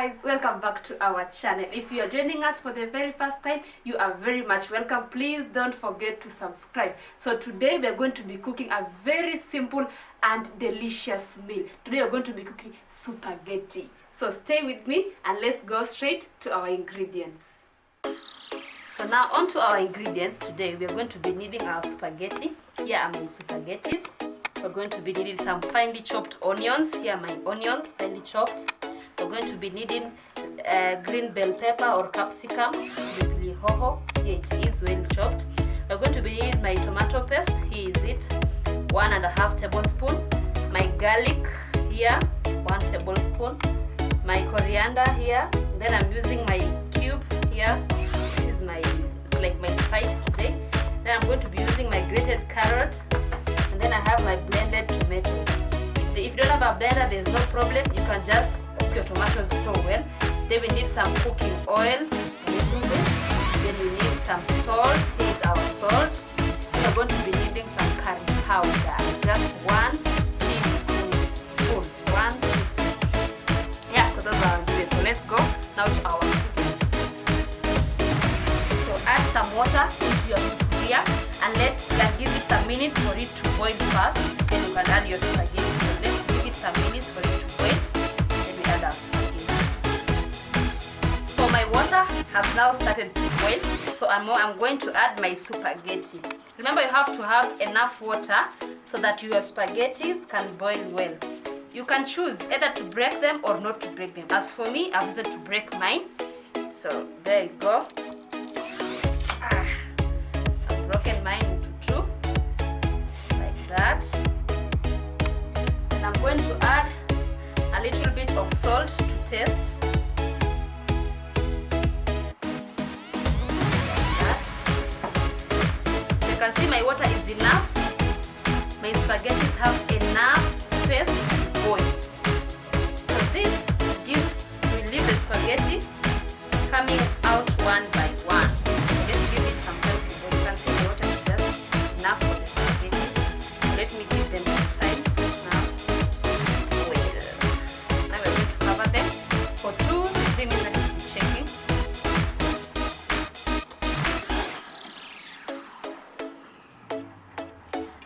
guys, welcome back to our channel. If you are joining us for the very first time, you are very much welcome. Please don't forget to subscribe. So today we are going to be cooking a very simple and delicious meal. Today we are going to be cooking spaghetti. So stay with me and let's go straight to our ingredients. So now on to our ingredients. Today we are going to be needing our spaghetti. Here are my spaghettis. We're going to be needing some finely chopped onions. Here are my onions, finely chopped. We're going to be needing green bell pepper or capsicum with lihoho. Here it is, well chopped. We're going to be needing my tomato paste. Here is it, 1.5 tablespoon. My garlic here, 1 tablespoon. My coriander here. Then I'm using my cube here. This is it's like my spice today. Then I'm going to be using my grated carrot. And then I have my blended tomatoes. If you don't have a blender, there's no problem. You can just cook your tomatoes so well. Then we need some cooking oil, a little bit. Then we need some salt. Here's our salt. We are going to be needing some curry powder. Just 1 teaspoon. 1 teaspoon. Yeah, so those are our ingredients. So let's go now to our soup. So add some water into your soup here and give it some minutes for it to boil first. Then you can add your spaghetti. So let's give it some minutes for it to boil. Then we add our spaghetti. So my water has now started to boil. So I'm going to add my spaghetti. Remember, you have to have enough water so that your spaghettis can boil well. You can choose either to break them or not to break them. As for me, I've decided to break mine. So there you go. I've broken mine into two, like that. And I'm going to add a little bit of salt to taste. Like that. So you can see my water is enough. My spaghetti have enough space to boil. So this will leave the spaghetti coming out one by one. Let's give it some time to boil. You can see my water is just enough for the spaghetti. Let me give them some time now. Wait. Now we're going to cover them for 2 to 3 minutes. Let me checking.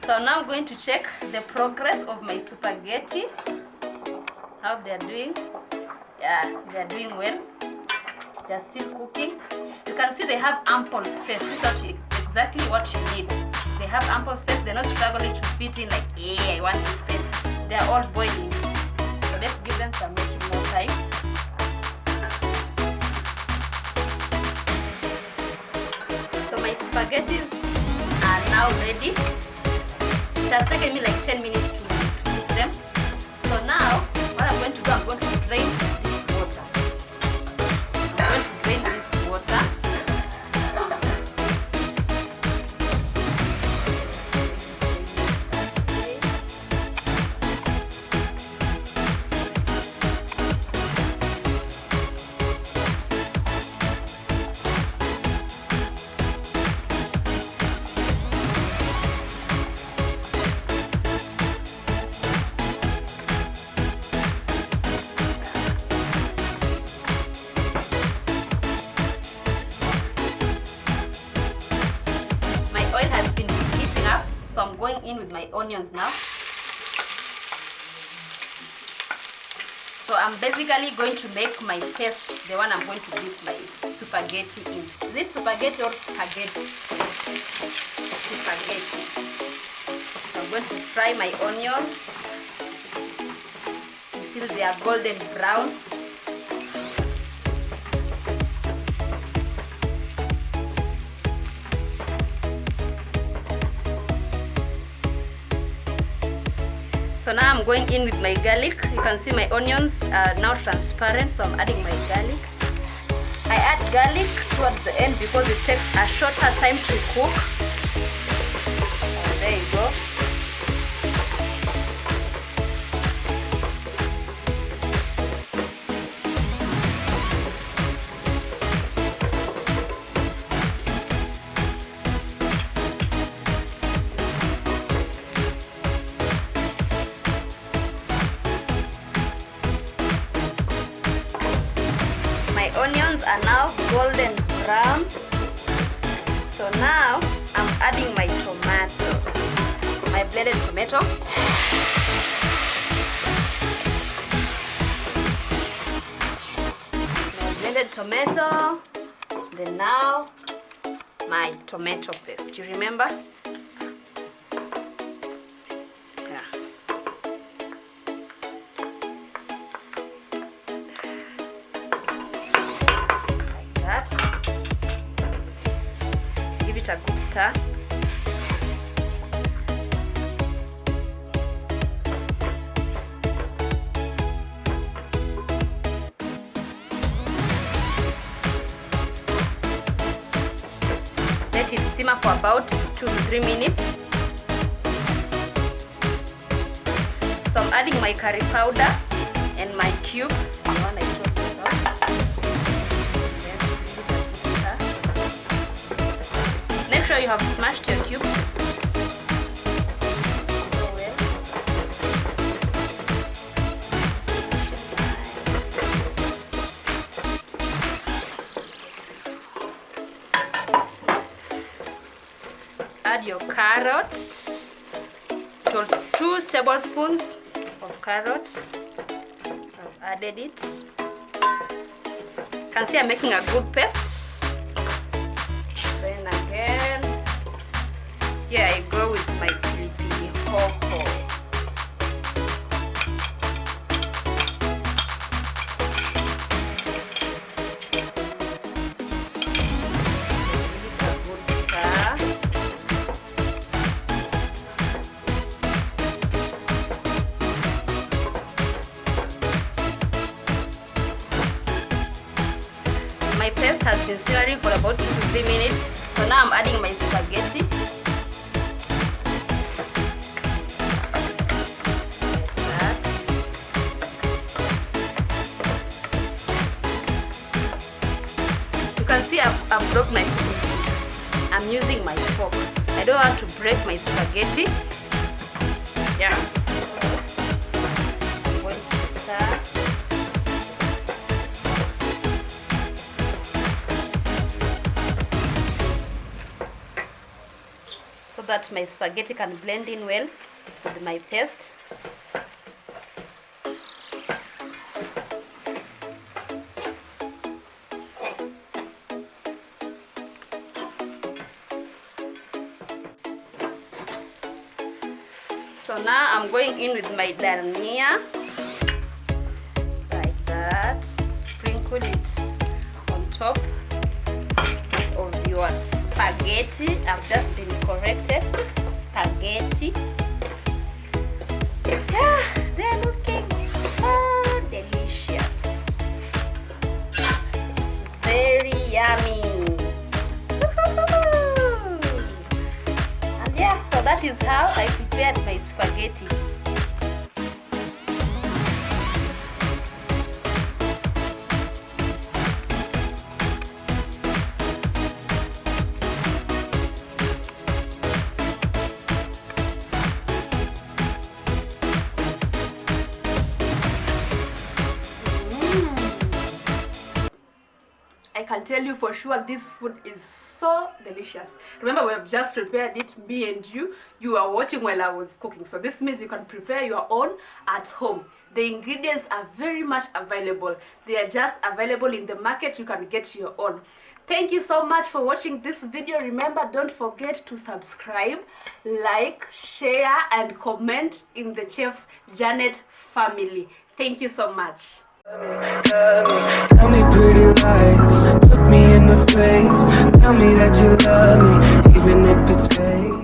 So now I'm going to check the progress of my spaghetti. How they are doing. Yeah, they are doing well. They are still cooking. You can see they have ample space. This is exactly what you need. They have ample space. They're not struggling to fit in like, hey, I want this space. They are all boiling. So let's give them some little more time. So my spaghettis are now ready. It has taken me like 10 minutes to cook them. So now, what I'm going to do, I'm going to drain this water. I'm going to drain this water. So I'm going in with my onions now. So I'm basically going to make my paste, the one I'm going to dip my spaghetti in. Is it spaghetti or spaghetti? Spaghetti. So I'm going to fry my onions until they are golden brown. So now I'm going in with my garlic. You can see my onions are now transparent, so I'm adding my garlic. I add garlic towards the end because it takes a shorter time to cook. And there you go. golden brown. So now I'm adding my tomato, my blended tomato. My blended tomato. Then now my tomato paste. You remember? Yeah. Like that. Give it a good stir. Let it simmer for about 2 to 3 minutes. So I'm adding my curry powder and my cube, the one I told you about. Make sure you have smashed your cube. Add your carrot, 2 tablespoons of carrot. I've added it. You can see I'm making a good paste. Then again, here I go with my pilipili hoho. My paste has been simmering for about 2 to 3 minutes. So now I'm adding my spaghetti. Like that. You can see I've broke my spaghetti. I'm using my fork. I don't want to break my spaghetti. Yeah. I'm going to start. So that my spaghetti can blend in well with my paste. So now I'm going in with my Dania, like that. Sprinkle it on top of your spaghetti. I've just been corrected. Spaghetti. Yeah, they're looking so delicious. Very yummy. And yeah, so that is how I prepared my spaghetti. I can tell you for sure this food is so delicious. Remember, we have just prepared it, me and you are watching while I was cooking. So this means you can prepare your own at home. The ingredients are very much available. They are just available in the market. You can get your own. Thank you so much for watching this video. Remember, don't forget to subscribe, like, share and comment in the Chef's Janet family. Thank you so much. Tell me pretty lies, look me in the face. Tell me that you love me, even if it's fake.